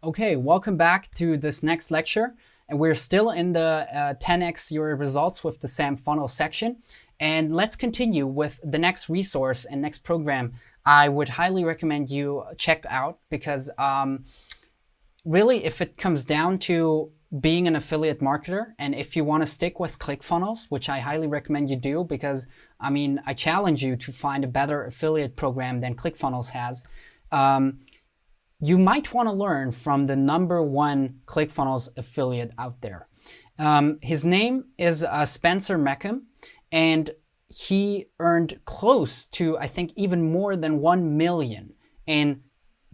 Okay, welcome back to this next lecture. And we're still in the 10x your results with the SAM funnel section. And let's continue with the next resource and next program I would highly recommend you check out because really, if it comes down to being an affiliate marketer, and if you want to stick with ClickFunnels, which I highly recommend you do, because I challenge you to find a better affiliate program than ClickFunnels has. You might want to learn from the #1 ClickFunnels affiliate out there. His name is Spencer Mecham, and he earned close to, I think, even more than $1 million in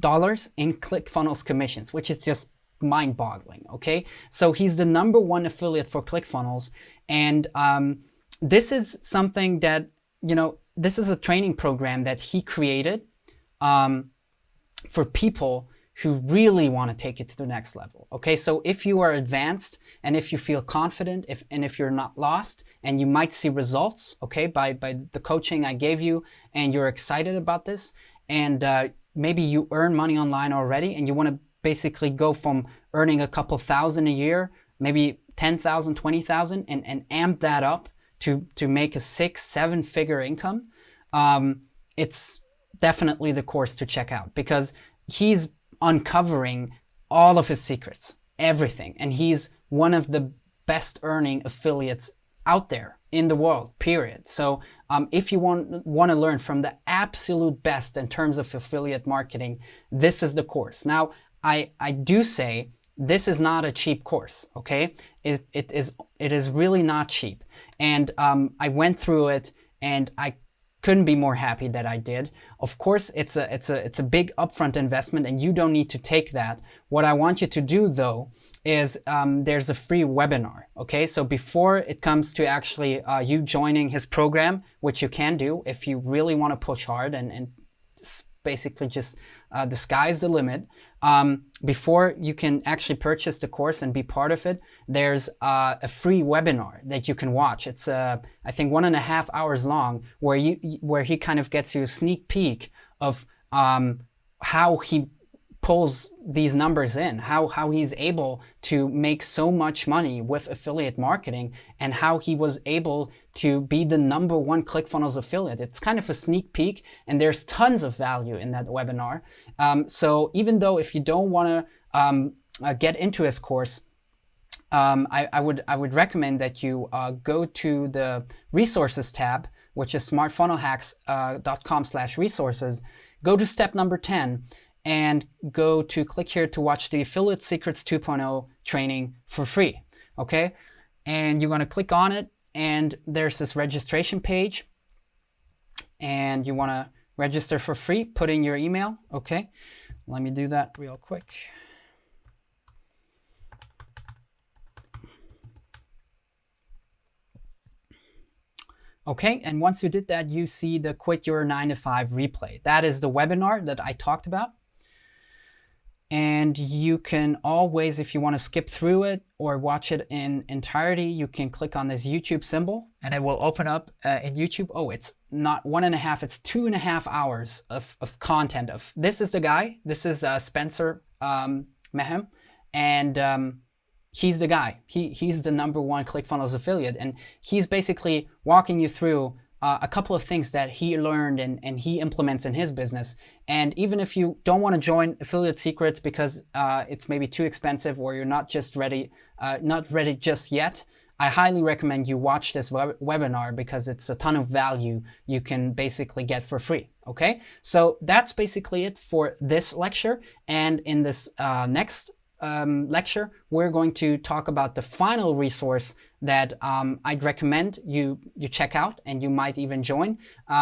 ClickFunnels commissions, which is just mind-boggling, okay? So he's the #1 affiliate for ClickFunnels, and this is something that, this is a training program that he created for people who really want to take it to the next level, okay? So if you are advanced and if you feel confident, if you're not lost and you might see results, okay, by the coaching I gave you, and you're excited about this, and maybe you earn money online already and you want to basically go from earning a couple thousand a year, maybe 10,000, 20,000, and amp that up to make a 6-7 figure income, it's definitely the course to check out, because he's uncovering all of his secrets, everything. And he's one of the best earning affiliates out there in the world, period. So if you want to learn from the absolute best in terms of affiliate marketing, this is the course. Now, I do say this is not a cheap course, okay? It is really not cheap. And I went through it and I couldn't be more happy that I did. Of course, it's a big upfront investment and you don't need to take that. What I want you to do though is there's a free webinar, okay? So before it comes to actually you joining his program, which you can do if you really want to push hard and basically just the sky's the limit. Before you can actually purchase the course and be part of it, there's a free webinar that you can watch. It's I think 1.5 hours long, where he kind of gets you a sneak peek of how he pulls these numbers in, how he's able to make so much money with affiliate marketing, and how he was able to be the #1 ClickFunnels affiliate. It's kind of a sneak peek, and there's tons of value in that webinar. So even though if you don't want to get into his course, I would recommend that you go to the resources tab, which is smartfunnelhacks.com/resources. Go to step number 10. And go to click here to watch the Affiliate Secrets 2.0 training for free, okay? And you're gonna click on it, and there's this registration page, and you wanna register for free, put in your email, okay? Let me do that real quick. Okay, and once you did that, you see the Quit Your 9-to-5 replay. That is the webinar that I talked about. And you can always, if you want to skip through it or watch it in entirety, you can click on this YouTube symbol and it will open up in YouTube. Oh, it's not 1.5, it's 2.5 hours of content. This is the guy, this is Spencer Mecham, and he's the guy. He's the #1 ClickFunnels affiliate, and he's basically walking you through a couple of things that he learned and he implements in his business. And even if you don't want to join Affiliate Secrets because it's maybe too expensive or you're not ready just yet, I highly recommend you watch this webinar because it's a ton of value you can basically get for free, okay? So that's basically it for this lecture. And in this next lecture, we're going to talk about the final resource that I'd recommend you check out and you might even join,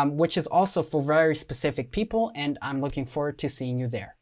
which is also for very specific people, and I'm looking forward to seeing you there.